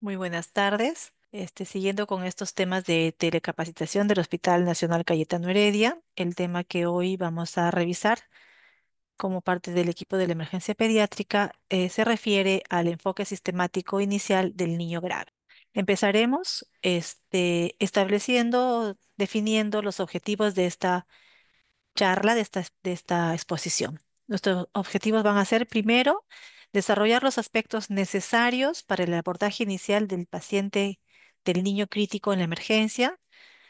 Muy buenas tardes. Siguiendo con estos temas de telecapacitación del Hospital Nacional Cayetano Heredia, el tema que hoy vamos a revisar como parte del equipo de la emergencia pediátrica se refiere al enfoque sistemático inicial del niño grave. Empezaremos definiendo los objetivos de esta charla, de esta exposición. Nuestros objetivos van a ser, primero, desarrollar los aspectos necesarios para el abordaje inicial del paciente, del niño crítico en la emergencia.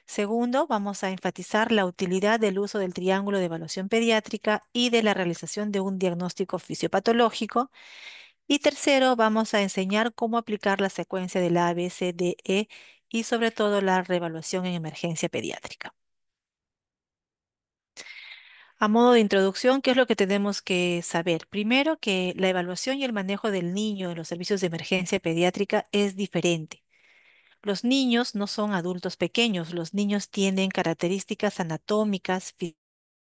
Segundo, vamos a enfatizar la utilidad del uso del triángulo de evaluación pediátrica y de la realización de un diagnóstico fisiopatológico. Y tercero, vamos a enseñar cómo aplicar la secuencia del A, B, C, D, E y sobre todo la reevaluación en emergencia pediátrica. A modo de introducción, ¿qué es lo que tenemos que saber? Primero, que la evaluación y el manejo del niño en los servicios de emergencia pediátrica es diferente. Los niños no son adultos pequeños, los niños tienen características anatómicas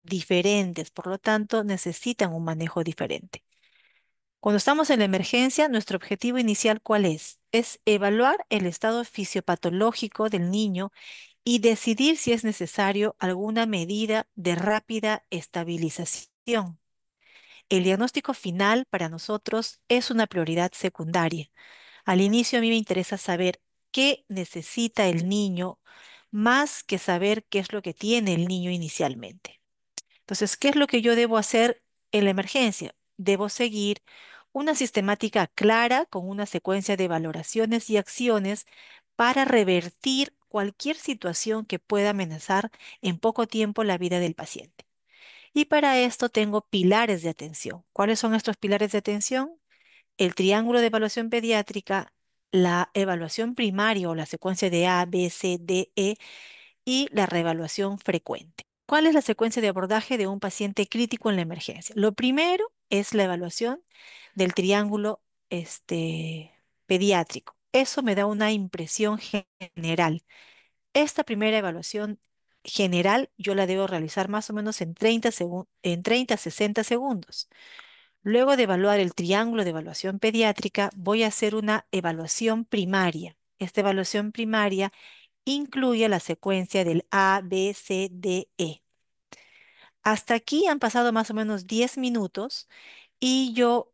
diferentes, por lo tanto, necesitan un manejo diferente. Cuando estamos en la emergencia, nuestro objetivo inicial, ¿cuál es? Es evaluar el estado fisiopatológico del niño y decidir si es necesario alguna medida de rápida estabilización. El diagnóstico final para nosotros es una prioridad secundaria. Al inicio a mí me interesa saber qué necesita el niño más que saber qué es lo que tiene el niño inicialmente. Entonces, ¿qué es lo que yo debo hacer en la emergencia? Debo seguir una sistemática clara con una secuencia de valoraciones y acciones para revertir cualquier situación que pueda amenazar en poco tiempo la vida del paciente. Y para esto tengo pilares de atención. ¿Cuáles son estos pilares de atención? El triángulo de evaluación pediátrica, la evaluación primaria o la secuencia de A, B, C, D, E y la reevaluación frecuente. ¿Cuál es la secuencia de abordaje de un paciente crítico en la emergencia? Lo primero es la evaluación del triángulo pediátrico. Eso me da una impresión general. Esta primera evaluación general yo la debo realizar más o menos en 30 a 60 segundos. Luego de evaluar el triángulo de evaluación pediátrica, voy a hacer una evaluación primaria. Esta evaluación primaria incluye la secuencia del A, B, C, D, E. Hasta aquí han pasado más o menos 10 minutos y yo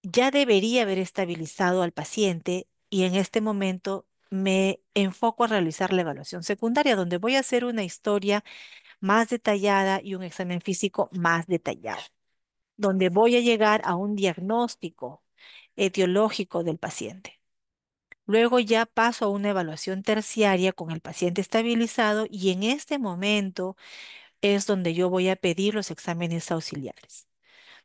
ya debería haber estabilizado al paciente y en este momento me enfoco a realizar la evaluación secundaria, donde voy a hacer una historia más detallada y un examen físico más detallado, donde voy a llegar a un diagnóstico etiológico del paciente. Luego ya paso a una evaluación terciaria con el paciente estabilizado y en este momento es donde yo voy a pedir los exámenes auxiliares.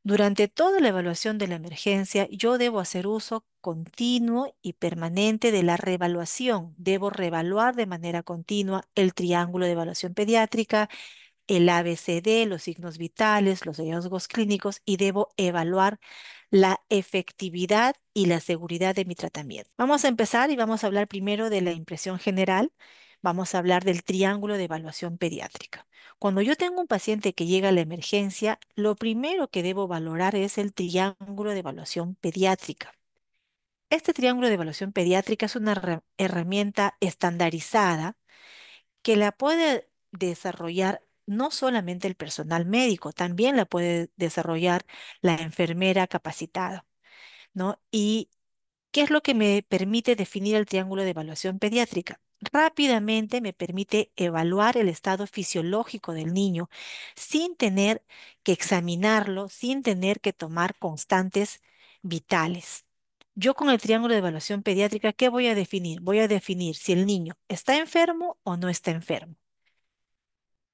Durante toda la evaluación de la emergencia, yo debo hacer uso continuo y permanente de la reevaluación. Debo reevaluar de manera continua el triángulo de evaluación pediátrica, el ABCD, los signos vitales, los hallazgos clínicos y debo evaluar la efectividad y la seguridad de mi tratamiento. Vamos a empezar y vamos a hablar primero de la impresión general. Vamos a hablar del triángulo de evaluación pediátrica. Cuando yo tengo un paciente que llega a la emergencia, lo primero que debo valorar es el triángulo de evaluación pediátrica. Este triángulo de evaluación pediátrica es una herramienta estandarizada que la puede desarrollar no solamente el personal médico, también la puede desarrollar la enfermera capacitada, ¿no? ¿Y qué es lo que me permite definir el triángulo de evaluación pediátrica? Rápidamente me permite evaluar el estado fisiológico del niño sin tener que examinarlo, sin tener que tomar constantes vitales. Yo con el triángulo de evaluación pediátrica, ¿qué voy a definir? Voy a definir si el niño está enfermo o no está enfermo.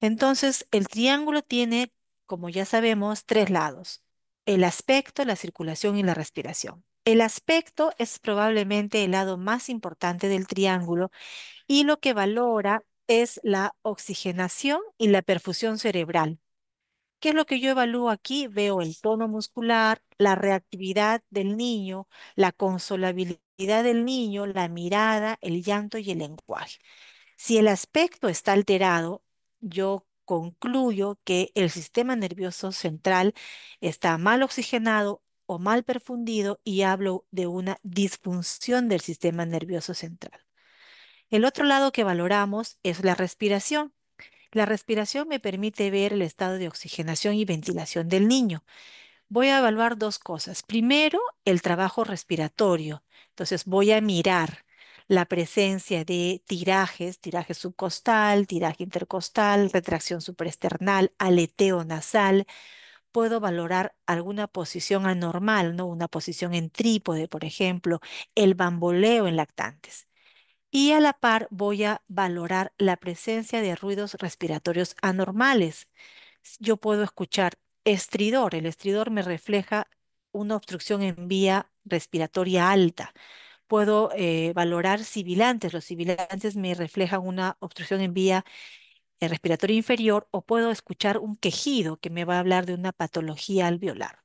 Entonces, el triángulo tiene, como ya sabemos, tres lados: el aspecto, la circulación y la respiración. El aspecto es probablemente el lado más importante del triángulo y lo que valora es la oxigenación y la perfusión cerebral. ¿Qué es lo que yo evalúo aquí? Veo el tono muscular, la reactividad del niño, la consolabilidad del niño, la mirada, el llanto y el lenguaje. Si el aspecto está alterado, yo concluyo que el sistema nervioso central está mal oxigenado, o mal perfundido y hablo de una disfunción del sistema nervioso central. El otro lado que valoramos es la respiración. La respiración me permite ver el estado de oxigenación y ventilación del niño. Voy a evaluar dos cosas. Primero, el trabajo respiratorio. Entonces, voy a mirar la presencia de tirajes, tiraje subcostal, tiraje intercostal, retracción supraesternal, aleteo nasal. Puedo valorar alguna posición anormal, ¿no? Una posición en trípode, por ejemplo, el bamboleo en lactantes. Y a la par voy a valorar la presencia de ruidos respiratorios anormales. Yo puedo escuchar estridor. El estridor me refleja una obstrucción en vía respiratoria alta. Puedo valorar sibilantes. Los sibilantes me reflejan una obstrucción en vía respiratoria inferior o puedo escuchar un quejido que me va a hablar de una patología alveolar.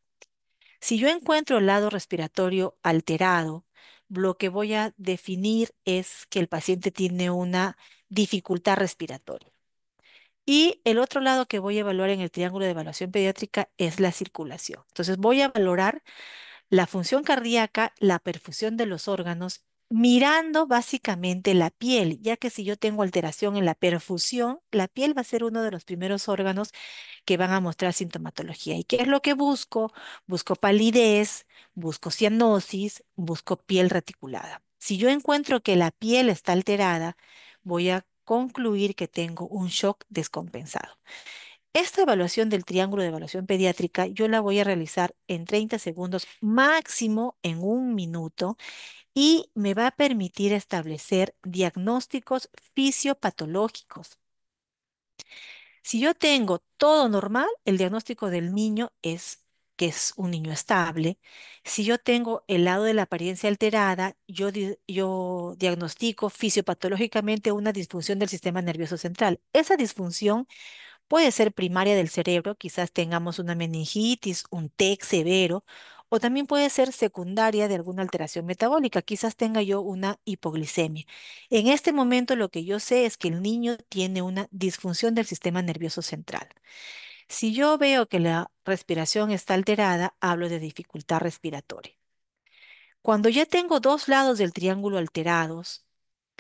Si yo encuentro el lado respiratorio alterado, lo que voy a definir es que el paciente tiene una dificultad respiratoria. Y el otro lado que voy a evaluar en el triángulo de evaluación pediátrica es la circulación. Entonces voy a valorar la función cardíaca, la perfusión de los órganos, mirando básicamente la piel, ya que si yo tengo alteración en la perfusión, la piel va a ser uno de los primeros órganos que van a mostrar sintomatología. ¿Y qué es lo que busco? Busco palidez, busco cianosis, busco piel reticulada. Si yo encuentro que la piel está alterada, voy a concluir que tengo un shock descompensado. Esta evaluación del triángulo de evaluación pediátrica yo la voy a realizar en 30 segundos, máximo en un minuto, y me va a permitir establecer diagnósticos fisiopatológicos. Si yo tengo todo normal, el diagnóstico del niño es que es un niño estable. Si yo tengo el lado de la apariencia alterada, yo diagnostico fisiopatológicamente una disfunción del sistema nervioso central. Esa disfunción puede ser primaria del cerebro, quizás tengamos una meningitis, un TEC severo, o también puede ser secundaria de alguna alteración metabólica, quizás tenga yo una hipoglicemia. En este momento lo que yo sé es que el niño tiene una disfunción del sistema nervioso central. Si yo veo que la respiración está alterada, hablo de dificultad respiratoria. Cuando ya tengo dos lados del triángulo alterados,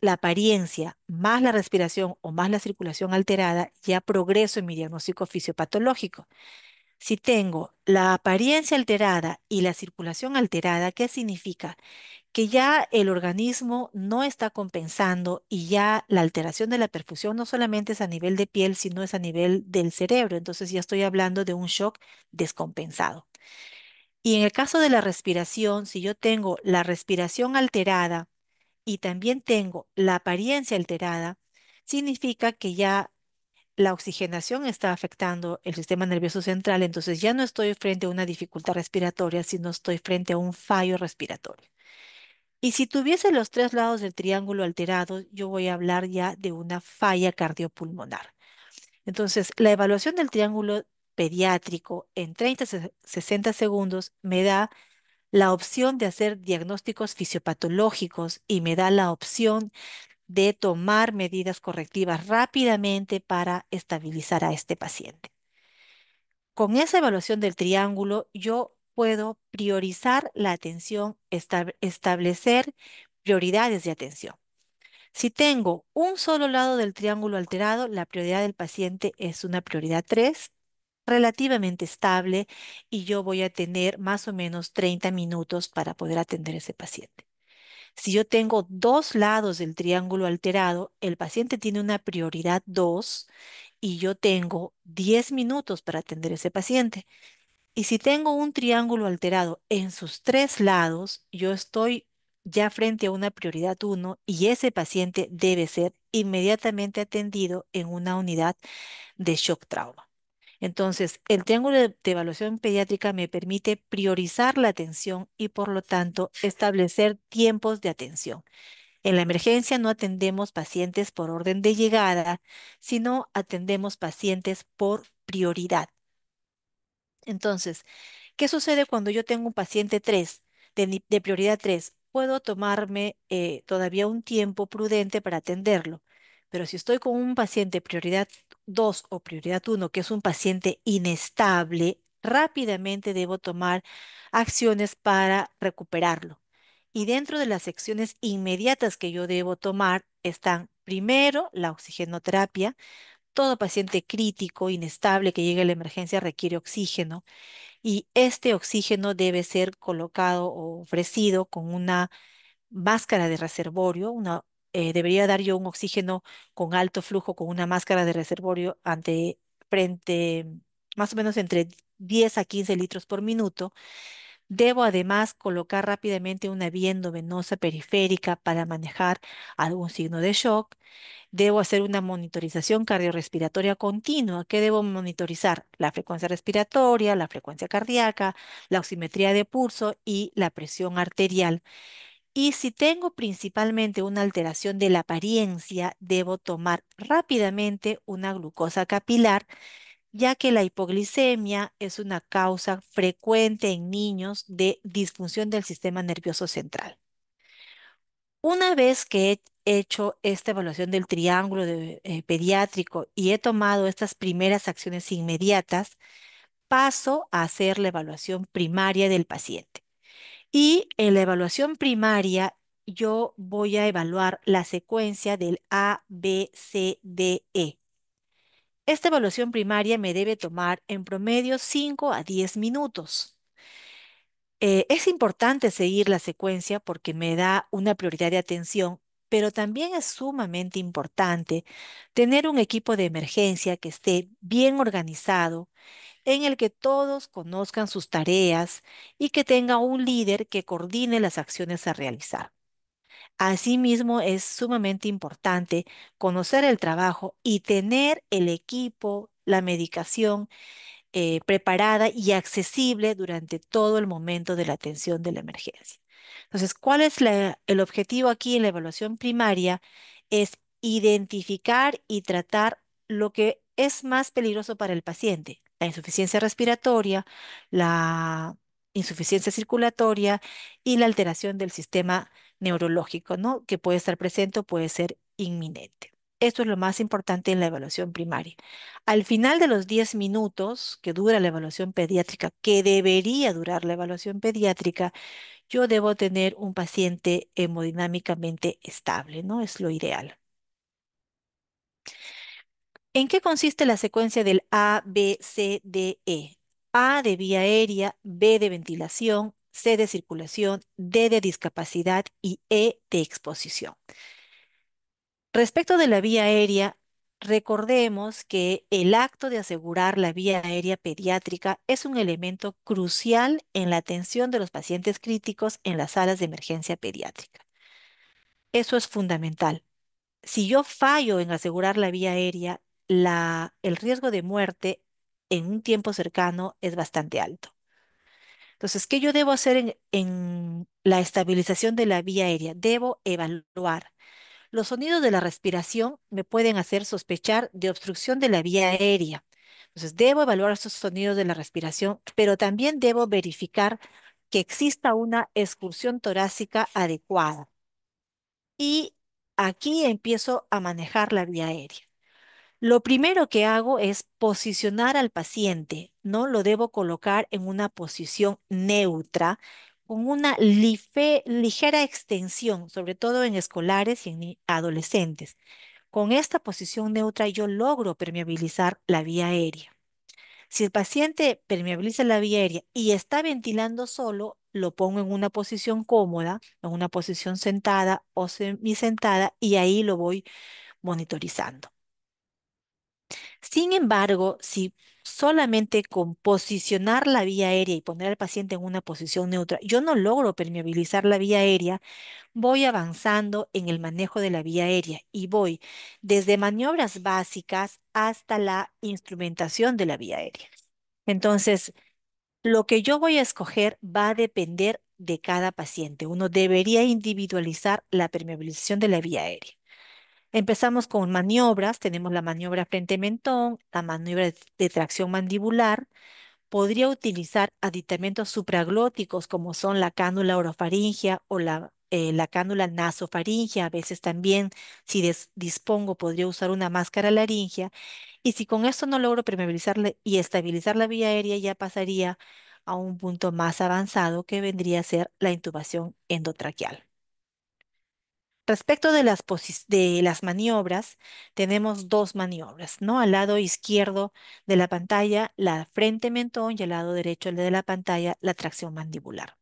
la apariencia más la respiración o más la circulación alterada, ya progreso en mi diagnóstico fisiopatológico. Si tengo la apariencia alterada y la circulación alterada, ¿qué significa? Que ya el organismo no está compensando y ya la alteración de la perfusión no solamente es a nivel de piel, sino es a nivel del cerebro. Entonces ya estoy hablando de un shock descompensado. Y en el caso de la respiración, si yo tengo la respiración alterada y también tengo la apariencia alterada, significa que ya la oxigenación está afectando el sistema nervioso central, entonces ya no estoy frente a una dificultad respiratoria, sino estoy frente a un fallo respiratorio. Y si tuviese los tres lados del triángulo alterados, yo voy a hablar ya de una falla cardiopulmonar. Entonces, la evaluación del triángulo pediátrico en 30-60 segundos me da la opción de hacer diagnósticos fisiopatológicos y me da la opción de tomar medidas correctivas rápidamente para estabilizar a este paciente. Con esa evaluación del triángulo, yo puedo priorizar la atención, establecer prioridades de atención. Si tengo un solo lado del triángulo alterado, la prioridad del paciente es una prioridad 3, relativamente estable, y yo voy a tener más o menos 30 minutos para poder atender a ese paciente. Si yo tengo dos lados del triángulo alterado, el paciente tiene una prioridad 2 y yo tengo 10 minutos para atender a ese paciente. Y si tengo un triángulo alterado en sus tres lados, yo estoy ya frente a una prioridad 1 y ese paciente debe ser inmediatamente atendido en una unidad de shock trauma. Entonces, el triángulo de evaluación pediátrica me permite priorizar la atención y, por lo tanto, establecer tiempos de atención. En la emergencia no atendemos pacientes por orden de llegada, sino atendemos pacientes por prioridad. Entonces, ¿qué sucede cuando yo tengo un paciente 3 de prioridad 3? Puedo tomarme todavía un tiempo prudente para atenderlo, pero si estoy con un paciente prioridad 2 o prioridad 1, que es un paciente inestable, rápidamente debo tomar acciones para recuperarlo. Y dentro de las acciones inmediatas que yo debo tomar están primero la oxigenoterapia. Todo paciente crítico, inestable que llegue a la emergencia requiere oxígeno y este oxígeno debe ser colocado o ofrecido con una máscara de reservorio. Debería dar yo un oxígeno con alto flujo con una máscara de reservorio frente más o menos entre 10 a 15 litros por minuto. Debo además colocar rápidamente una vía endovenosa periférica para manejar algún signo de shock. Debo hacer una monitorización cardiorrespiratoria continua. ¿Qué debo monitorizar? La frecuencia respiratoria, la frecuencia cardíaca, la oximetría de pulso y la presión arterial. Y si tengo principalmente una alteración de la apariencia, debo tomar rápidamente una glucosa capilar, ya que la hipoglicemia es una causa frecuente en niños de disfunción del sistema nervioso central. Una vez que he hecho esta evaluación del triángulo pediátrico y he tomado estas primeras acciones inmediatas, paso a hacer la evaluación primaria del paciente. Y en la evaluación primaria, yo voy a evaluar la secuencia del A, B, C, D, E. Esta evaluación primaria me debe tomar en promedio 5 a 10 minutos. Es importante seguir la secuencia porque me da una prioridad de atención, pero también es sumamente importante tener un equipo de emergencia que esté bien organizado, en el que todos conozcan sus tareas y que tenga un líder que coordine las acciones a realizar. Asimismo, es sumamente importante conocer el trabajo y tener el equipo, la medicación preparada y accesible durante todo el momento de la atención de la emergencia. Entonces, ¿cuál es el objetivo aquí en la evaluación primaria? Es identificar y tratar lo que es más peligroso para el paciente, la insuficiencia respiratoria, la insuficiencia circulatoria y la alteración del sistema neurológico, ¿no? Que puede estar presente o puede ser inminente. Esto es lo más importante en la evaluación primaria. Al final de los 10 minutos que dura la evaluación pediátrica, que debería durar la evaluación pediátrica, yo debo tener un paciente hemodinámicamente estable, ¿no? Es lo ideal. ¿En qué consiste la secuencia del A, B, C, D, E? A de vía aérea, B de ventilación, C de circulación, D de discapacidad y E de exposición. Respecto de la vía aérea, recordemos que el acto de asegurar la vía aérea pediátrica es un elemento crucial en la atención de los pacientes críticos en las salas de emergencia pediátrica. Eso es fundamental. Si yo fallo en asegurar la vía aérea, el riesgo de muerte en un tiempo cercano es bastante alto. Entonces, ¿qué yo debo hacer en la estabilización de la vía aérea? Debo evaluar. Los sonidos de la respiración me pueden hacer sospechar de obstrucción de la vía aérea. Entonces, debo evaluar esos sonidos de la respiración, pero también debo verificar que exista una excursión torácica adecuada. Y aquí empiezo a manejar la vía aérea. Lo primero que hago es posicionar al paciente, ¿no? Lo debo colocar en una posición neutra, con una ligera extensión, sobre todo en escolares y en adolescentes. Con esta posición neutra yo logro permeabilizar la vía aérea. Si el paciente permeabiliza la vía aérea y está ventilando solo, lo pongo en una posición cómoda, en una posición sentada o semisentada y ahí lo voy monitorizando. Sin embargo, si solamente con posicionar la vía aérea y poner al paciente en una posición neutra, yo no logro permeabilizar la vía aérea, voy avanzando en el manejo de la vía aérea y voy desde maniobras básicas hasta la instrumentación de la vía aérea. Entonces, lo que yo voy a escoger va a depender de cada paciente. Uno debería individualizar la permeabilización de la vía aérea. Empezamos con maniobras, tenemos la maniobra frente-mentón, la maniobra de tracción mandibular. Podría utilizar aditamentos supraglóticos como son la cánula orofaringia o la la cánula nasofaringea, a veces también, si dispongo, podría usar una máscara laringea. Y si con esto no logro y estabilizar la vía aérea, ya pasaría a un punto más avanzado que vendría a ser la intubación endotraqueal. Respecto de de las maniobras, tenemos dos maniobras, ¿no? Al lado izquierdo de la pantalla, la frente mentón y al lado derecho de la pantalla, la tracción mandibular.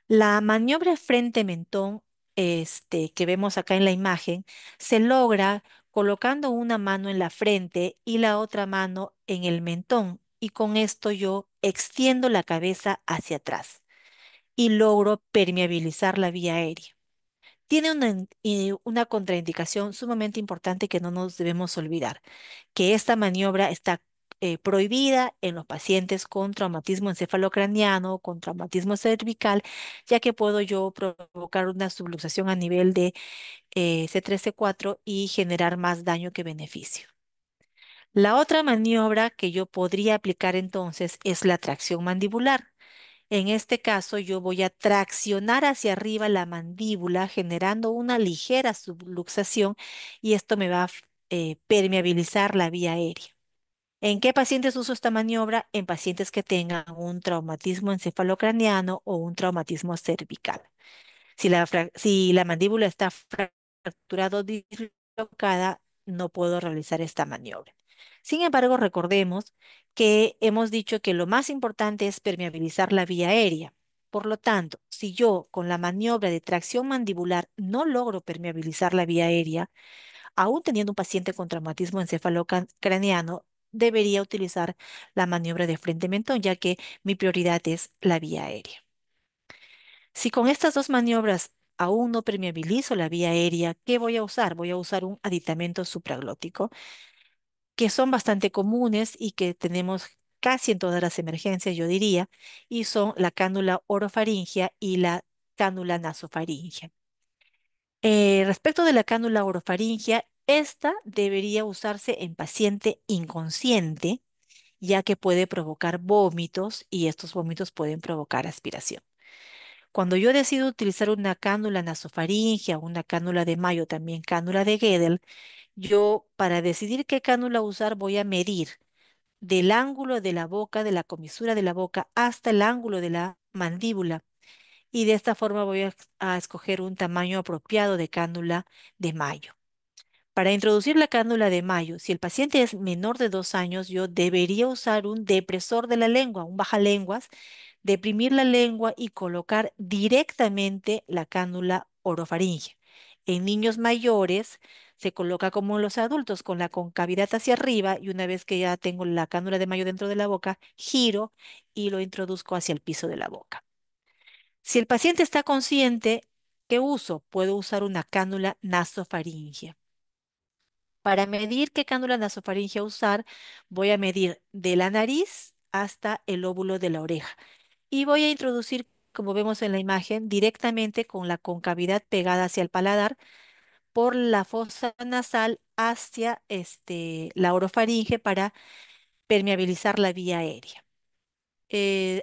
La maniobra frente mentón, que vemos acá en la imagen, se logra colocando una mano en la frente y la otra mano en el mentón. Y con esto yo extiendo la cabeza hacia atrás y logro permeabilizar la vía aérea. Tiene una contraindicación sumamente importante que no nos debemos olvidar, que esta maniobra está prohibida en los pacientes con traumatismo encefalocraniano, con traumatismo cervical, ya que puedo yo provocar una subluxación a nivel de C3, C4 y generar más daño que beneficio. La otra maniobra que yo podría aplicar entonces es la tracción mandibular. En este caso, yo voy a traccionar hacia arriba la mandíbula, generando una ligera subluxación y esto me va a permeabilizar la vía aérea. ¿En qué pacientes uso esta maniobra? En pacientes que tengan un traumatismo encefalocraniano o un traumatismo cervical. Si la mandíbula está fracturada o dislocada, no puedo realizar esta maniobra. Sin embargo, recordemos que hemos dicho que lo más importante es permeabilizar la vía aérea. Por lo tanto, si yo con la maniobra de tracción mandibular no logro permeabilizar la vía aérea, aún teniendo un paciente con traumatismo encefalocraniano, debería utilizar la maniobra de frente mentón, ya que mi prioridad es la vía aérea. Si con estas dos maniobras aún no permeabilizo la vía aérea, ¿qué voy a usar? Voy a usar un aditamento supraglótico, que son bastante comunes y que tenemos casi en todas las emergencias, yo diría, y son la cánula orofaringea y la cánula nasofaringea. Respecto de la cánula orofaringea, esta debería usarse en paciente inconsciente, ya que puede provocar vómitos y estos vómitos pueden provocar aspiración. Cuando yo decido utilizar una cánula nasofaringea, una cánula de Mayo, también cánula de Gödel, yo para decidir qué cánula usar voy a medir del ángulo de la boca, de la comisura de la boca, hasta el ángulo de la mandíbula. Y de esta forma voy a escoger un tamaño apropiado de cánula de Mayo. Para introducir la cánula de Mayo, si el paciente es menor de 2 años, yo debería usar un depresor de la lengua, un bajalenguas, deprimir la lengua y colocar directamente la cánula orofaringea. En niños mayores se coloca como en los adultos con la concavidad hacia arriba y una vez que ya tengo la cánula de Mayo dentro de la boca, giro y lo introduzco hacia el piso de la boca. Si el paciente está consciente, ¿qué uso? Puedo usar una cánula nasofaringea. Para medir qué cánula nasofaringea usar, voy a medir de la nariz hasta el lóbulo de la oreja y voy a introducir, como vemos en la imagen, directamente con la concavidad pegada hacia el paladar por la fosa nasal hacia la orofaringe para permeabilizar la vía aérea.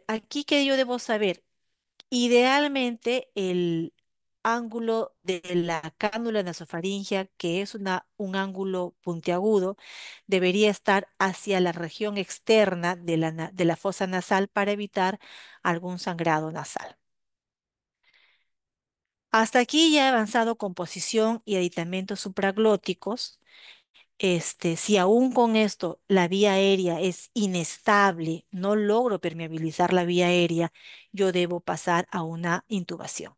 Aquí que yo debo saber, idealmente el ángulo de la cánula nasofaringea, que es un ángulo puntiagudo, debería estar hacia la región externa de de la fosa nasal para evitar algún sangrado nasal. Hasta aquí ya he avanzado con posición y aditamentos supraglóticos. Si aún con esto la vía aérea es inestable, no logro permeabilizar la vía aérea, yo debo pasar a una intubación.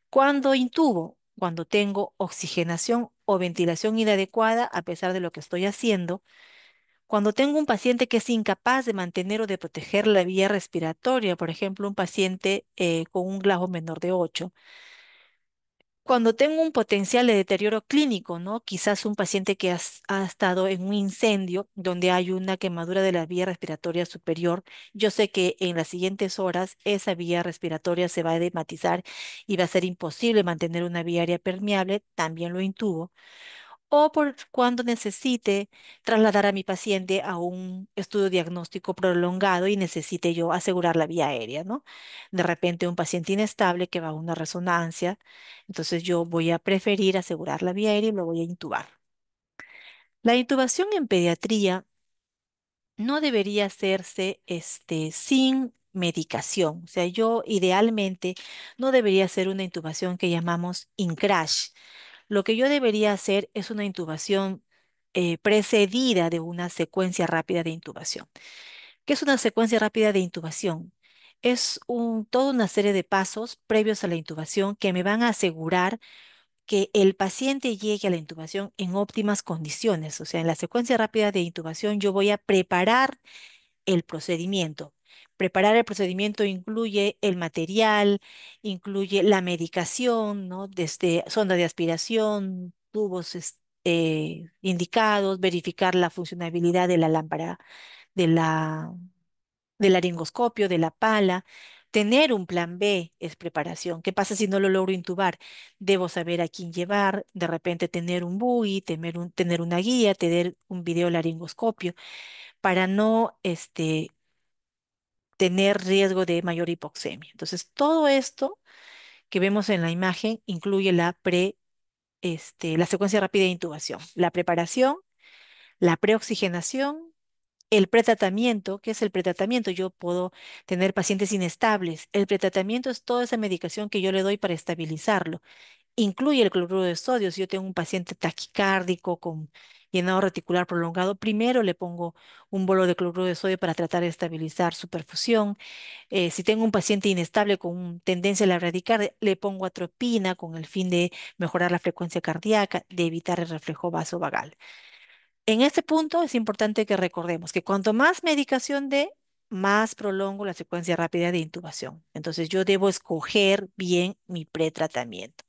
¿Cuándo intubo? Cuando tengo oxigenación o ventilación inadecuada, a pesar de lo que estoy haciendo. Cuando tengo un paciente que es incapaz de mantener o de proteger la vía respiratoria, por ejemplo, un paciente con un Glauco menor de 8. Cuando tengo un potencial de deterioro clínico, ¿no? Quizás un paciente que ha estado en un incendio donde hay una quemadura de la vía respiratoria superior, yo sé que en las siguientes horas esa vía respiratoria se va a edematizar y va a ser imposible mantener una vía aérea permeable, también lo intubo. o por cuando necesite trasladar a mi paciente a un estudio diagnóstico prolongado y necesite yo asegurar la vía aérea, ¿no? De repente un paciente inestable que va a una resonancia, entonces yo voy a preferir asegurar la vía aérea y lo voy a intubar. La intubación en pediatría no debería hacerse sin medicación. O sea, yo idealmente no debería hacer una intubación que llamamos in-crash. Lo que yo debería hacer es una intubación precedida de una secuencia rápida de intubación. ¿Qué es una secuencia rápida de intubación? Es toda una serie de pasos previos a la intubación que me van a asegurar que el paciente llegue a la intubación en óptimas condiciones. O sea, en la secuencia rápida de intubación yo voy a preparar el procedimiento. Preparar el procedimiento incluye el material, incluye la medicación, ¿no? Desde sonda de aspiración, tubos indicados, verificar la funcionabilidad de la lámpara, de del laringoscopio, de la pala. Tener un plan B es preparación. ¿Qué pasa si no lo logro intubar? Debo saber a quién llevar, de repente tener un buggy, tener una guía, tener un video laringoscopio para no tener riesgo de mayor hipoxemia. Entonces, todo esto que vemos en la imagen incluye la secuencia rápida de intubación, la preparación, la preoxigenación, el pretratamiento. ¿Qué es el pretratamiento? Yo puedo tener pacientes inestables. El pretratamiento es toda esa medicación que yo le doy para estabilizarlo. Incluye el cloruro de sodio. Si yo tengo un paciente taquicárdico con llenado reticular prolongado, primero le pongo un bolo de cloruro de sodio para tratar de estabilizar su perfusión. Si tengo un paciente inestable con tendencia a la bradicardia, le pongo atropina con el fin de mejorar la frecuencia cardíaca, de evitar el reflejo vasovagal. En este punto es importante que recordemos que cuanto más medicación dé, más prolongo la secuencia rápida de intubación. Entonces yo debo escoger bien mi pretratamiento.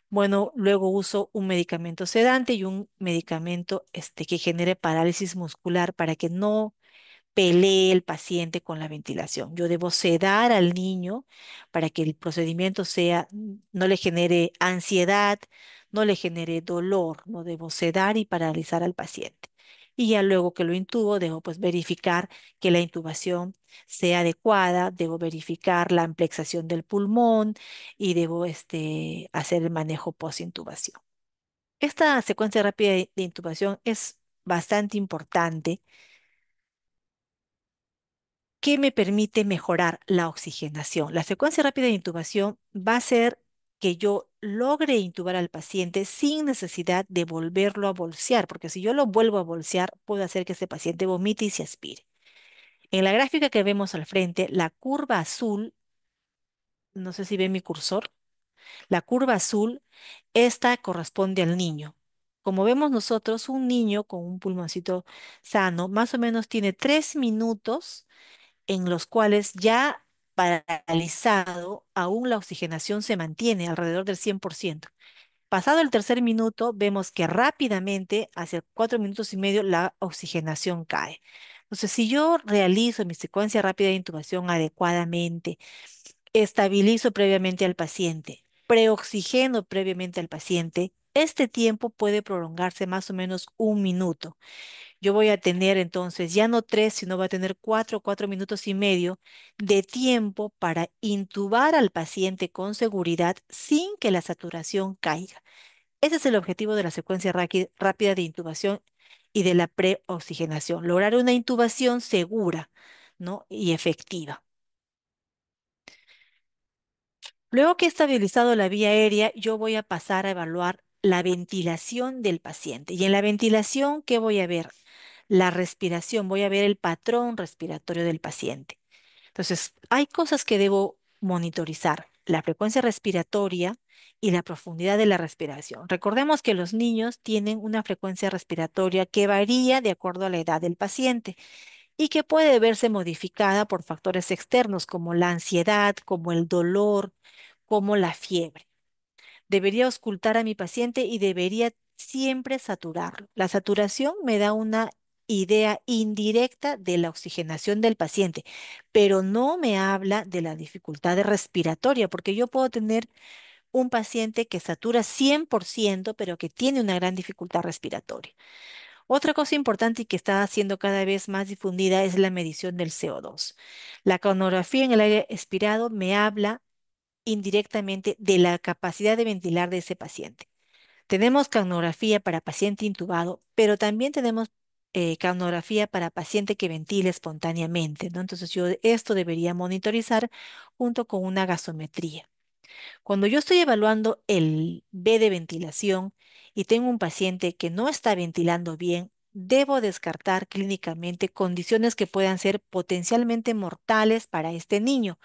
Bueno, luego uso un medicamento sedante y un medicamento que genere parálisis muscular para que no pelee el paciente con la ventilación. Yo debo sedar al niño para que el procedimiento no le genere ansiedad, no le genere dolor. No debo sedar y paralizar al paciente. Y ya luego que lo intubo, debo pues verificar que la intubación sea adecuada, debo verificar la amplexación del pulmón y debo hacer el manejo post-intubación. Esta secuencia rápida de intubación es bastante importante que me permite mejorar la oxigenación. La secuencia rápida de intubación va a hacer que yo logre intubar al paciente sin necesidad de volverlo a bolsear, porque si yo lo vuelvo a bolsear, puedo hacer que ese paciente vomite y se aspire. En la gráfica que vemos al frente, la curva azul, no sé si ve mi cursor, la curva azul, esta corresponde al niño. Como vemos nosotros, un niño con un pulmoncito sano más o menos tiene 3 minutos en los cuales ya paralizado, aún la oxigenación se mantiene alrededor del 100%. Pasado el tercer minuto, vemos que rápidamente, hacia 4 minutos y medio, la oxigenación cae. Entonces, si yo realizo mi secuencia rápida de intubación adecuadamente, estabilizo previamente al paciente, preoxigeno previamente al paciente, este tiempo puede prolongarse más o menos 1 minuto. Yo voy a tener entonces ya no 3, sino va a tener 4 minutos y medio de tiempo para intubar al paciente con seguridad sin que la saturación caiga. Ese es el objetivo de la secuencia rápida de intubación y de la preoxigenación, lograr una intubación segura, ¿no? Y efectiva. Luego que he estabilizado la vía aérea, yo voy a pasar a evaluar la ventilación del paciente. Y en la ventilación, ¿qué voy a ver? La respiración, voy a ver el patrón respiratorio del paciente. Entonces, hay cosas que debo monitorizar, la frecuencia respiratoria y la profundidad de la respiración. Recordemos que los niños tienen una frecuencia respiratoria que varía de acuerdo a la edad del paciente y que puede verse modificada por factores externos como la ansiedad, como el dolor, como la fiebre. Debería auscultar a mi paciente y debería siempre saturarlo. La saturación me da una idea indirecta de la oxigenación del paciente, pero no me habla de la dificultad respiratoria, porque yo puedo tener un paciente que satura 100%, pero que tiene una gran dificultad respiratoria. Otra cosa importante y que está siendo cada vez más difundida es la medición del CO2. La cronografía en el aire expirado me habla indirectamente de la capacidad de ventilar de ese paciente. Tenemos capnografía para paciente intubado, pero también tenemos capnografía para paciente que ventila espontáneamente, ¿no? Entonces yo esto debería monitorizar junto con una gasometría. Cuando yo estoy evaluando el B de ventilación y tengo un paciente que no está ventilando bien, debo descartar clínicamente condiciones que puedan ser potencialmente mortales para este niño.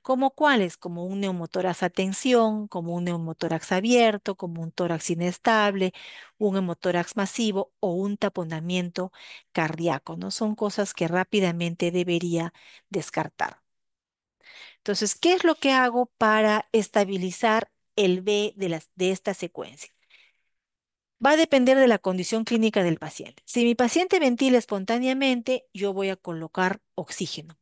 ¿Como cuáles? Como un neumotórax a tensión, como un neumotórax abierto, como un tórax inestable, un hemotórax masivo o un taponamiento cardíaco, ¿no? Son cosas que rápidamente debería descartar. Entonces, ¿qué es lo que hago para estabilizar el B de esta secuencia? Va a depender de la condición clínica del paciente. Si mi paciente ventila espontáneamente, yo voy a colocar oxígeno.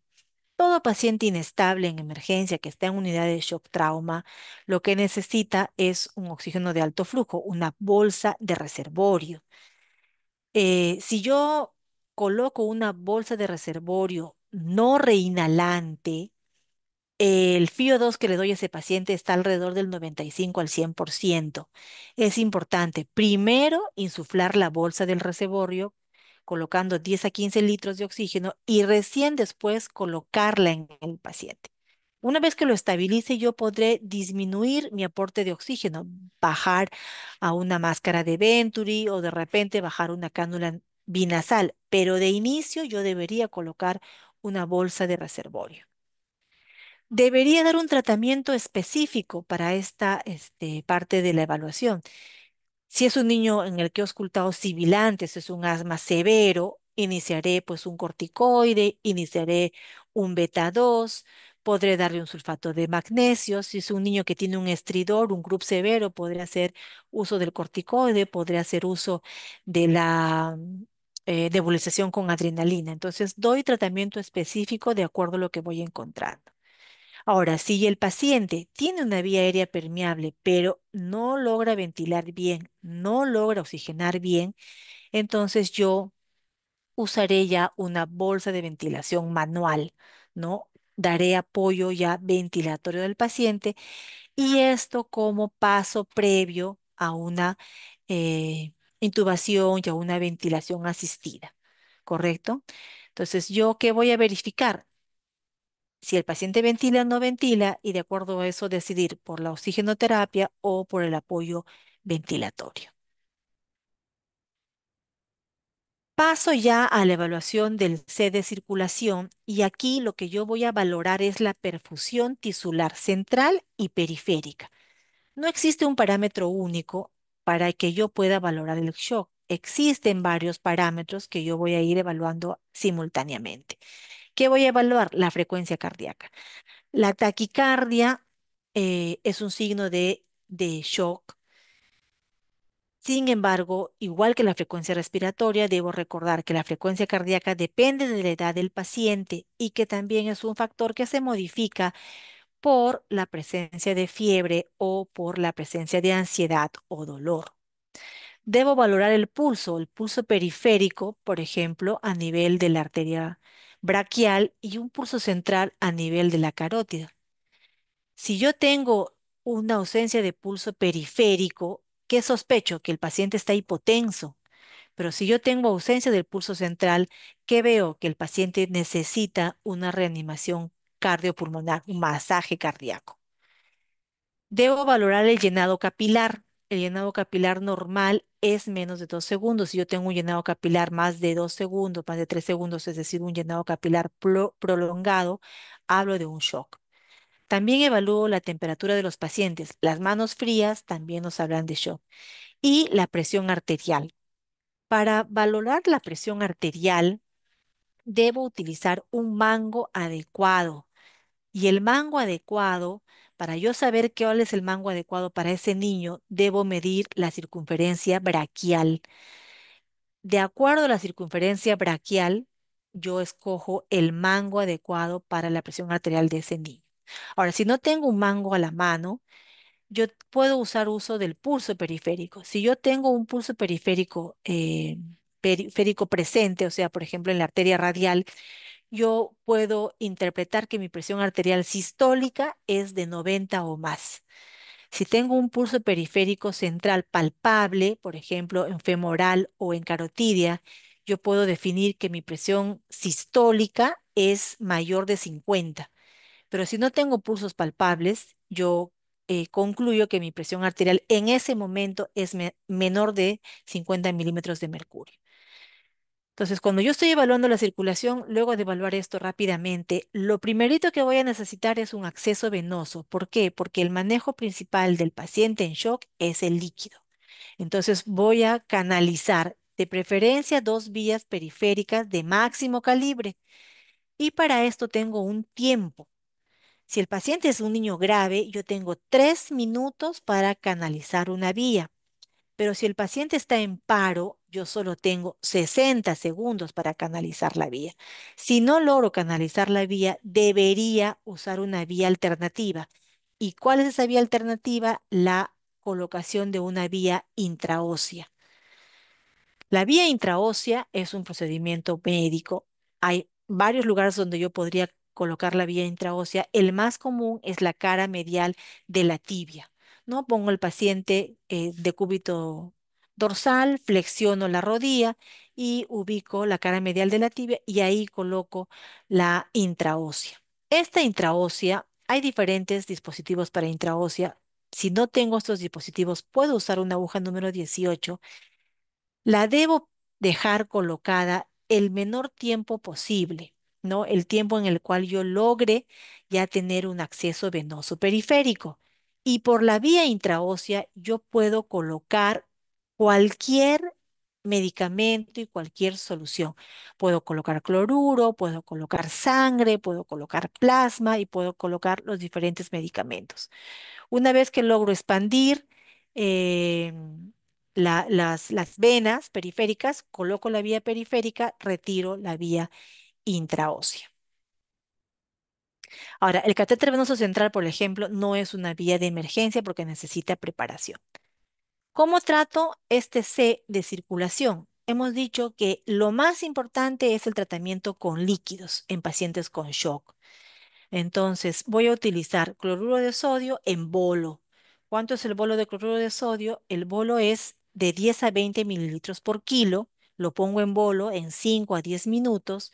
Todo paciente inestable en emergencia que está en unidad de shock trauma, lo que necesita es un oxígeno de alto flujo, una bolsa de reservorio. Si yo coloco una bolsa de reservorio no reinhalante, el FIO2 que le doy a ese paciente está alrededor del 95 al 100%. Es importante primero insuflar la bolsa del reservorio colocando 10 a 15 litros de oxígeno y recién después colocarla en el paciente. Una vez que lo estabilice, yo podré disminuir mi aporte de oxígeno, bajar a una máscara de Venturi o de repente bajar una cánula binasal, pero de inicio yo debería colocar una bolsa de reservorio. Debería dar un tratamiento específico para esta parte de la evaluación. Si es un niño en el que he auscultado sibilantes, es un asma severo, iniciaré pues un corticoide, iniciaré un beta 2, podré darle un sulfato de magnesio. Si es un niño que tiene un estridor, un group severo, podré hacer uso del corticoide, podré hacer uso de la nebulización con adrenalina. Entonces, doy tratamiento específico de acuerdo a lo que voy encontrando. Ahora, si el paciente tiene una vía aérea permeable, pero no logra ventilar bien, no logra oxigenar bien, entonces yo usaré ya una bolsa de ventilación manual, ¿no? Daré apoyo ya ventilatorio del paciente y esto como paso previo a una intubación y a una ventilación asistida, ¿correcto? Entonces, ¿yo qué voy a verificar? Si el paciente ventila o no ventila y de acuerdo a eso decidir por la oxigenoterapia o por el apoyo ventilatorio. Paso ya a la evaluación del C de circulación y aquí lo que yo voy a valorar es la perfusión tisular central y periférica. No existe un parámetro único para que yo pueda valorar el shock. Existen varios parámetros que yo voy a ir evaluando simultáneamente. ¿Qué voy a evaluar? La frecuencia cardíaca. La taquicardia es un signo de shock. Sin embargo, igual que la frecuencia respiratoria, debo recordar que la frecuencia cardíaca depende de la edad del paciente y que también es un factor que se modifica por la presencia de fiebre o por la presencia de ansiedad o dolor. Debo valorar el pulso periférico, por ejemplo, a nivel de la arteria braquial y un pulso central a nivel de la carótida. Si yo tengo una ausencia de pulso periférico, ¿qué sospecho? Que el paciente está hipotenso. Pero si yo tengo ausencia del pulso central, ¿qué veo? Que el paciente necesita una reanimación cardiopulmonar, un masaje cardíaco. Debo valorar el llenado capilar. El llenado capilar normal es menos de 2 segundos. Si yo tengo un llenado capilar más de 2 segundos, más de 3 segundos, es decir, un llenado capilar prolongado, hablo de un shock. También evalúo la temperatura de los pacientes. Las manos frías también nos hablan de shock. Y la presión arterial. Para valorar la presión arterial, debo utilizar un mango adecuado. Y el mango adecuado, para yo saber cuál es el mango adecuado para ese niño, debo medir la circunferencia braquial. De acuerdo a la circunferencia braquial, yo escojo el mango adecuado para la presión arterial de ese niño. Ahora, si no tengo un mango a la mano, yo puedo usar uso del pulso periférico. Si yo tengo un pulso periférico, periférico presente, o sea, por ejemplo, en la arteria radial, yo puedo interpretar que mi presión arterial sistólica es de 90 o más. Si tengo un pulso periférico central palpable, por ejemplo, en femoral o en carotidia, yo puedo definir que mi presión sistólica es mayor de 50. Pero si no tengo pulsos palpables, yo concluyo que mi presión arterial en ese momento es menor de 50 milímetros de mercurio. Entonces, cuando yo estoy evaluando la circulación, luego de evaluar esto rápidamente, lo primerito que voy a necesitar es un acceso venoso. ¿Por qué? Porque el manejo principal del paciente en shock es el líquido. Entonces, voy a canalizar de preferencia dos vías periféricas de máximo calibre. Y para esto tengo un tiempo. Si el paciente es un niño grave, yo tengo 3 minutos para canalizar una vía. Pero si el paciente está en paro, yo solo tengo 60 segundos para canalizar la vía. Si no logro canalizar la vía, debería usar una vía alternativa. ¿Y cuál es esa vía alternativa? La colocación de una vía intraósea. La vía intraósea es un procedimiento médico. Hay varios lugares donde yo podría colocar la vía intraósea. El más común es la cara medial de la tibia, ¿no? Pongo al paciente de cúbito dorsal, flexiono la rodilla y ubico la cara medial de la tibia y ahí coloco la intraósea. Esta intraósea, hay diferentes dispositivos para intraósea. Si no tengo estos dispositivos, puedo usar una aguja número 18. La debo dejar colocada el menor tiempo posible, ¿no? El tiempo en el cual yo logre ya tener un acceso venoso periférico. Y por la vía intraósea yo puedo colocar cualquier medicamento y cualquier solución. Puedo colocar cloruro, puedo colocar sangre, puedo colocar plasma y puedo colocar los diferentes medicamentos. Una vez que logro expandir eh, las venas periféricas, coloco la vía periférica, retiro la vía intraósea. Ahora, el catéter venoso central, por ejemplo, no es una vía de emergencia porque necesita preparación. ¿Cómo trato este C de circulación? Hemos dicho que lo más importante es el tratamiento con líquidos en pacientes con shock. Entonces, voy a utilizar cloruro de sodio en bolo. ¿Cuánto es el bolo de cloruro de sodio? El bolo es de 10 a 20 mililitros por kilo. Lo pongo en bolo en 5 a 10 minutos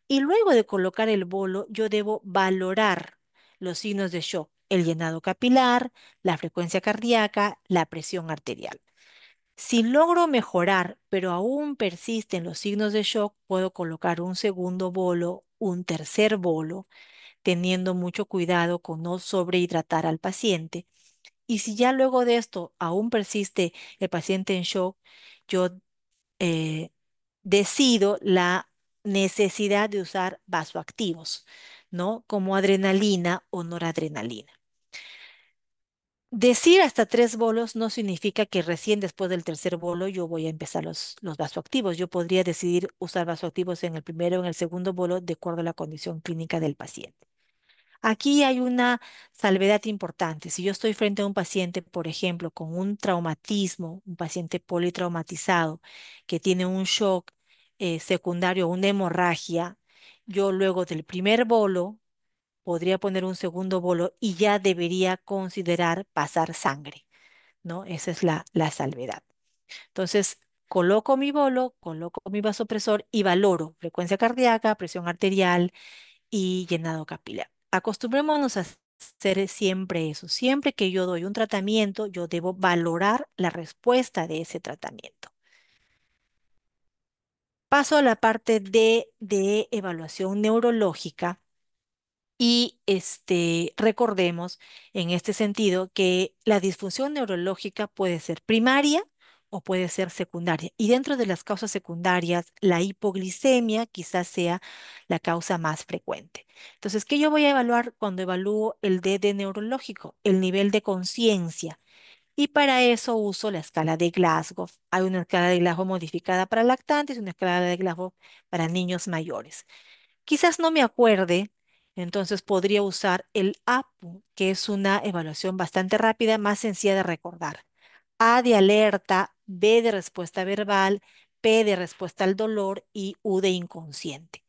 y luego de colocar el bolo, yo debo valorar los signos de shock, el llenado capilar, la frecuencia cardíaca, la presión arterial. Si logro mejorar, pero aún persisten los signos de shock, puedo colocar un segundo bolo, un tercer bolo teniendo mucho cuidado con no sobrehidratar al paciente. Y si ya luego de esto aún persiste el paciente en shock, yo eh, decido la necesidad de usar vasoactivos, ¿no? Como adrenalina o noradrenalina. Decir hasta 3 bolos no significa que recién después del tercer bolo yo voy a empezar los vasoactivos. Yo podría decidir usar vasoactivos en el primero o en el segundo bolo de acuerdo a la condición clínica del paciente. Aquí hay una salvedad importante. Si yo estoy frente a un paciente, por ejemplo, con un traumatismo, un paciente politraumatizado que tiene un shock secundario, una hemorragia, yo luego del primer bolo podría poner un segundo bolo y ya debería considerar pasar sangre, ¿no? Esa es la salvedad. Entonces, coloco mi bolo, coloco mi vasopresor y valoro frecuencia cardíaca, presión arterial y llenado capilar. Acostumbrémonos a hacer siempre eso. Siempre que yo doy un tratamiento, yo debo valorar la respuesta de ese tratamiento. Paso a la parte de evaluación neurológica y recordemos en este sentido que la disfunción neurológica puede ser primaria o puede ser secundaria. Y dentro de las causas secundarias, la hipoglicemia quizás sea la causa más frecuente. Entonces, ¿qué yo voy a evaluar cuando evalúo el DD neurológico? El nivel de conciencia. Y para eso uso la escala de Glasgow. Hay una escala de Glasgow modificada para lactantes y una escala de Glasgow para niños mayores. Quizás no me acuerde Entonces podría usar el APU, que es una evaluación bastante rápida, más sencilla de recordar. A de alerta, B de respuesta verbal, P de respuesta al dolor y U de inconsciente.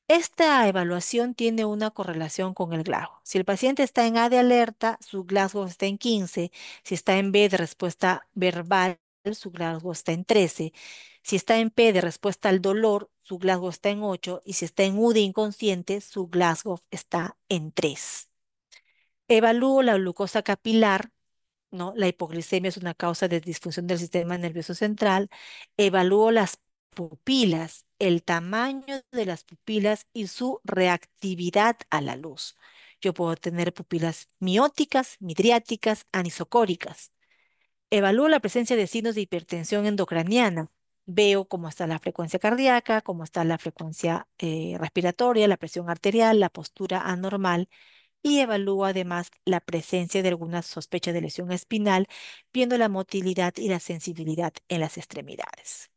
Esta evaluación tiene una correlación con el Glasgow. Si el paciente está en A de alerta, su Glasgow está en 15. Si está en B de respuesta verbal, su Glasgow está en 13. Si está en P de respuesta al dolor, su Glasgow está en 8. Y si está en U de inconsciente, su Glasgow está en 3. Evalúo la glucosa capilar, ¿no? La hipoglicemia es una causa de disfunción del sistema nervioso central. Evalúo las pupilas, el tamaño de las pupilas y su reactividad a la luz. Yo puedo tener pupilas mióticas, midriáticas, anisocóricas. Evalúo la presencia de signos de hipertensión endocraniana. Veo cómo está la frecuencia cardíaca, cómo está la frecuencia respiratoria, la presión arterial, la postura anormal y evalúo además la presencia de alguna sospecha de lesión espinal, viendo la motilidad y la sensibilidad en las extremidades.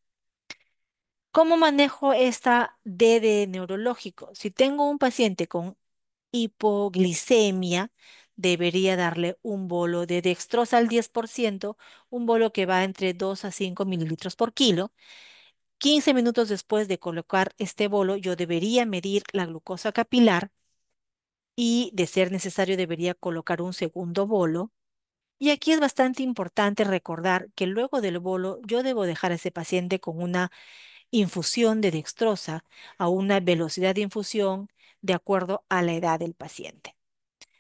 ¿Cómo manejo esta D de neurológico? Si tengo un paciente con hipoglicemia, debería darle un bolo de dextrosa al 10%, un bolo que va entre 2 a 5 mililitros por kilo. 15 minutos después de colocar este bolo, yo debería medir la glucosa capilar y, de ser necesario, debería colocar un segundo bolo. Y aquí es bastante importante recordar que luego del bolo yo debo dejar a ese paciente con una infusión de dextrosa a una velocidad de infusión de acuerdo a la edad del paciente.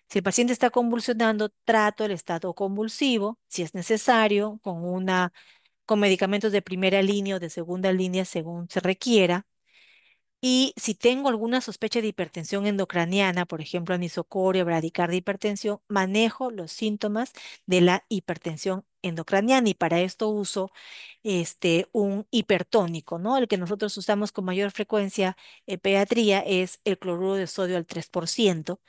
Si el paciente está convulsionando, trato el estado convulsivo, si es necesario, con medicamentos de primera línea o de segunda línea según se requiera. Y si tengo alguna sospecha de hipertensión endocraniana, por ejemplo, anisocoria, bradicardia, hipertensión, manejo los síntomas de la hipertensión endocraniana y para esto uso un hipertónico, ¿no? El que nosotros usamos con mayor frecuencia en pediatría es el cloruro de sodio al 3%.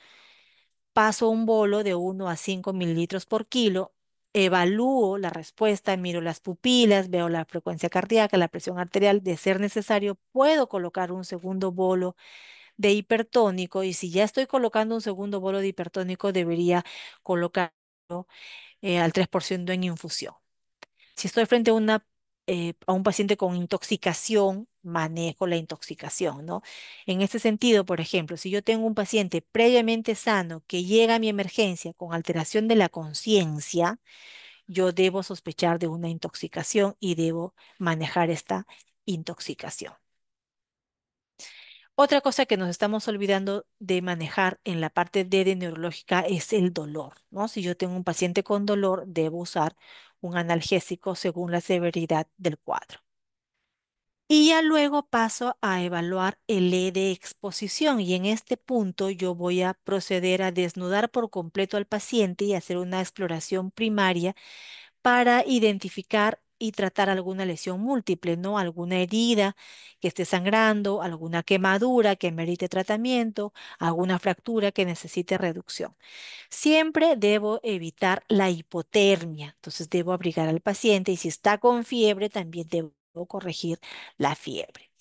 Paso un bolo de 1 a 5 mililitros por kilo, evalúo la respuesta, miro las pupilas, veo la frecuencia cardíaca, la presión arterial. De ser necesario, puedo colocar un segundo bolo de hipertónico y si ya estoy colocando un segundo bolo de hipertónico, debería colocarlo al 3% en infusión. Si estoy frente a un paciente con intoxicación, manejo la intoxicación, ¿no? En este sentido, por ejemplo, si yo tengo un paciente previamente sano que llega a mi emergencia con alteración de la conciencia, yo debo sospechar de una intoxicación y debo manejar esta intoxicación. Otra cosa que nos estamos olvidando de manejar en la parte D de neurológica es el dolor, ¿no? Si yo tengo un paciente con dolor, debo usar un analgésico según la severidad del cuadro. Y ya luego paso a evaluar el E de exposición y en este punto yo voy a proceder a desnudar por completo al paciente y hacer una exploración primaria para identificar y tratar alguna lesión múltiple, ¿no? Alguna herida que esté sangrando, alguna quemadura que merite tratamiento, alguna fractura que necesite reducción. Siempre debo evitar la hipotermia, entonces debo abrigar al paciente y si está con fiebre también debo corregir la fiebre.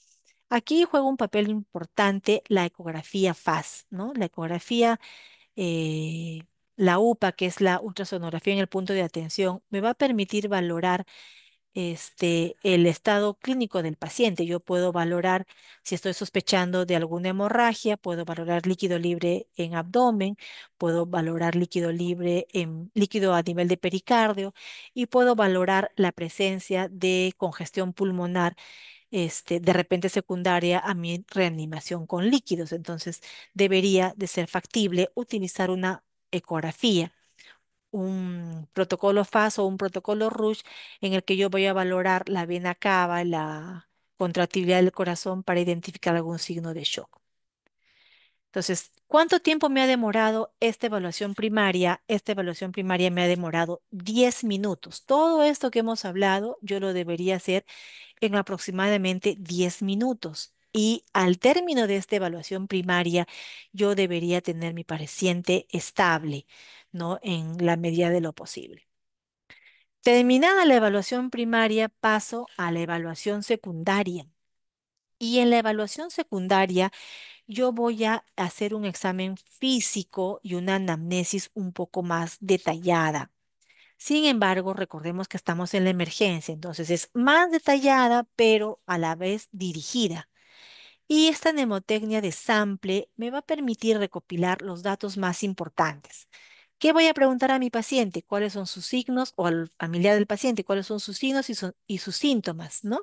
Aquí juega un papel importante la ecografía FAS, ¿no? La ecografía eh, la UPA, que es la ultrasonografía en el punto de atención, me va a permitir valorar el estado clínico del paciente. Yo puedo valorar si estoy sospechando de alguna hemorragia, puedo valorar líquido libre en abdomen, puedo valorar líquido libre en líquido a nivel de pericardio y puedo valorar la presencia de congestión pulmonar de repente secundaria a mi reanimación con líquidos. Entonces, debería de ser factible utilizar una ecografía, un protocolo FAS o un protocolo RUSH en el que yo voy a valorar la vena cava, la contractibilidad del corazón para identificar algún signo de shock. Entonces, ¿cuánto tiempo me ha demorado esta evaluación primaria? Esta evaluación primaria me ha demorado 10 minutos. Todo esto que hemos hablado, yo lo debería hacer en aproximadamente 10 minutos. Y al término de esta evaluación primaria, yo debería tener mi paciente estable, ¿no? En la medida de lo posible. Terminada la evaluación primaria, paso a la evaluación secundaria. Y en la evaluación secundaria, yo voy a hacer un examen físico y una anamnesis un poco más detallada. Sin embargo, recordemos que estamos en la emergencia, entonces es más detallada, pero a la vez dirigida. Y esta mnemotecnia de sample me va a permitir recopilar los datos más importantes. ¿Qué voy a preguntar a mi paciente? ¿Cuáles son sus signos? O al familiar del paciente, ¿cuáles son sus signos y sus síntomas? ¿No?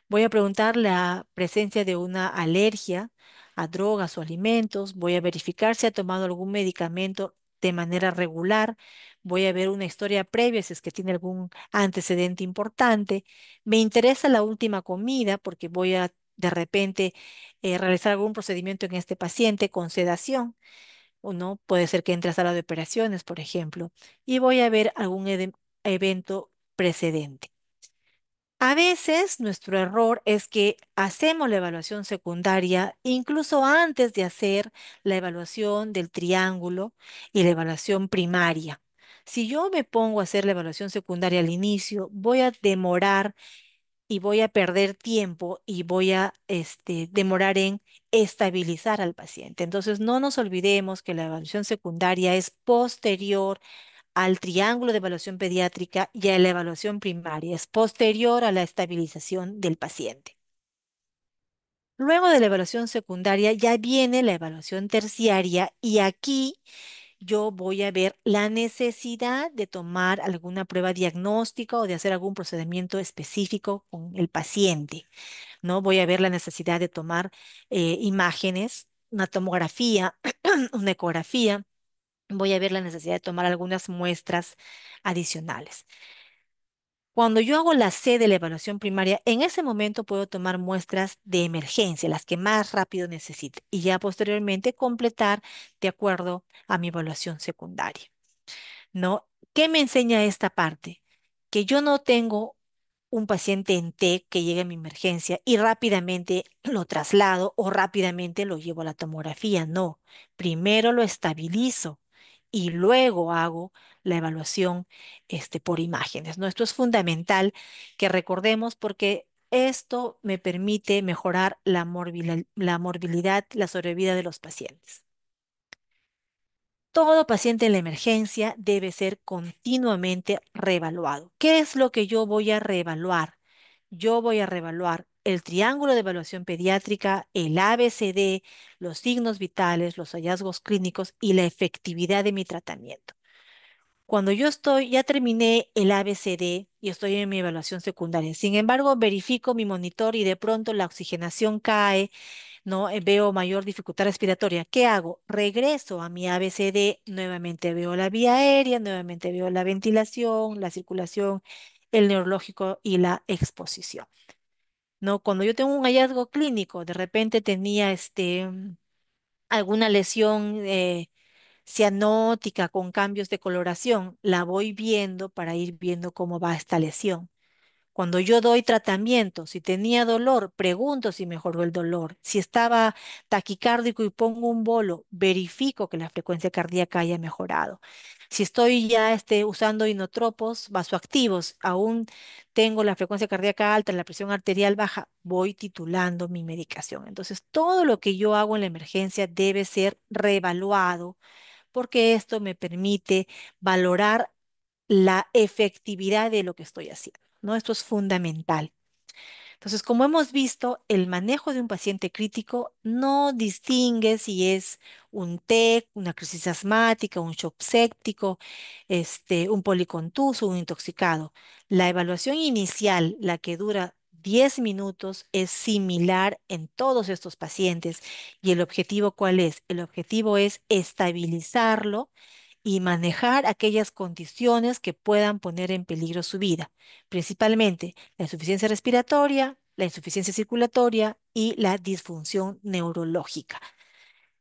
Voy a preguntar la presencia de una alergia a drogas o alimentos. Voy a verificar si ha tomado algún medicamento de manera regular. Voy a ver una historia previa si es que tiene algún antecedente importante. Me interesa la última comida porque voy a de repente realizar algún procedimiento en este paciente con sedación. O no, puede ser que entre a sala de operaciones, por ejemplo. Y voy a ver algún evento precedente. A veces nuestro error es que hacemos la evaluación secundaria incluso antes de hacer la evaluación del triángulo y la evaluación primaria. Si yo me pongo a hacer la evaluación secundaria al inicio, voy a demorar y voy a perder tiempo y voy a demorar en estabilizar al paciente. Entonces, no nos olvidemos que la evaluación secundaria es posterior al triángulo de evaluación pediátrica y a la evaluación primaria. Es posterior a la estabilización del paciente. Luego de la evaluación secundaria ya viene la evaluación terciaria y aquí yo voy a ver la necesidad de tomar alguna prueba diagnóstica o de hacer algún procedimiento específico con el paciente, ¿no? Voy a ver la necesidad de tomar imágenes, una tomografía, una ecografía. Voy a ver la necesidad de tomar algunas muestras adicionales. Cuando yo hago la C de la evaluación primaria, en ese momento puedo tomar muestras de emergencia, las que más rápido necesite, y ya posteriormente completar de acuerdo a mi evaluación secundaria. ¿No? ¿Qué me enseña esta parte? Que yo no tengo un paciente en TEC que llegue a mi emergencia y rápidamente lo traslado o rápidamente lo llevo a la tomografía. No, primero lo estabilizo y luego hago la evaluación por imágenes. ¿No? Esto es fundamental que recordemos porque esto me permite mejorar la morbilidad, la sobrevida de los pacientes. Todo paciente en la emergencia debe ser continuamente reevaluado. ¿Qué es lo que yo voy a reevaluar? Yo voy a reevaluar el triángulo de evaluación pediátrica, el ABCD, los signos vitales, los hallazgos clínicos y la efectividad de mi tratamiento. Cuando yo ya terminé el ABCD y estoy en mi evaluación secundaria. Sin embargo, verifico mi monitor y de pronto la oxigenación cae, ¿no? Veo mayor dificultad respiratoria. ¿Qué hago? Regreso a mi ABCD, nuevamente veo la vía aérea, nuevamente veo la ventilación, la circulación, el neurológico y la exposición. ¿No? Cuando yo tengo un hallazgo clínico, de repente tenía alguna lesión cianótica con cambios de coloración, la voy viendo para ir viendo cómo va esta lesión. Cuando yo doy tratamiento, si tenía dolor, pregunto si mejoró el dolor. Si estaba taquicárdico y pongo un bolo, verifico que la frecuencia cardíaca haya mejorado. Si estoy ya usando inotropos vasoactivos, aún tengo la frecuencia cardíaca alta, la presión arterial baja, voy titulando mi medicación. Entonces, todo lo que yo hago en la emergencia debe ser reevaluado porque esto me permite valorar la efectividad de lo que estoy haciendo, ¿no? Esto es fundamental. Entonces, como hemos visto, el manejo de un paciente crítico no distingue si es un TEC, una crisis asmática, un shock séptico, un policontuso, un intoxicado. La evaluación inicial, la que dura 10 minutos, es similar en todos estos pacientes. ¿Y el objetivo cuál es? El objetivo es estabilizarlo y manejar aquellas condiciones que puedan poner en peligro su vida, principalmente la insuficiencia respiratoria, la insuficiencia circulatoria y la disfunción neurológica.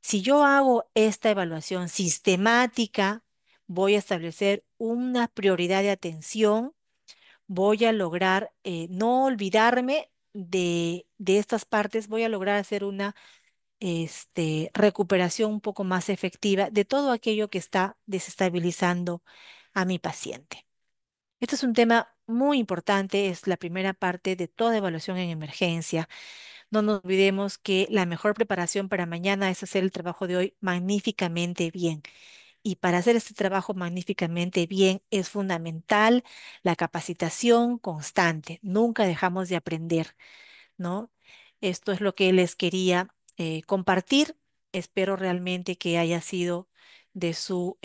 Si yo hago esta evaluación sistemática, voy a establecer una prioridad de atención, voy a lograr no olvidarme de estas partes, voy a lograr hacer una recuperación un poco más efectiva de todo aquello que está desestabilizando a mi paciente. Este es un tema muy importante, es la primera parte de toda evaluación en emergencia, No nos olvidemos que la mejor preparación para mañana es hacer el trabajo de hoy magníficamente bien. Y para hacer este trabajo magníficamente bien es fundamental la capacitación constante. Nunca dejamos de aprender, ¿no? Esto es lo que les quería compartir. Espero realmente que haya sido de su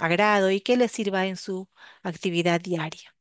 agrado y que les sirva en su actividad diaria.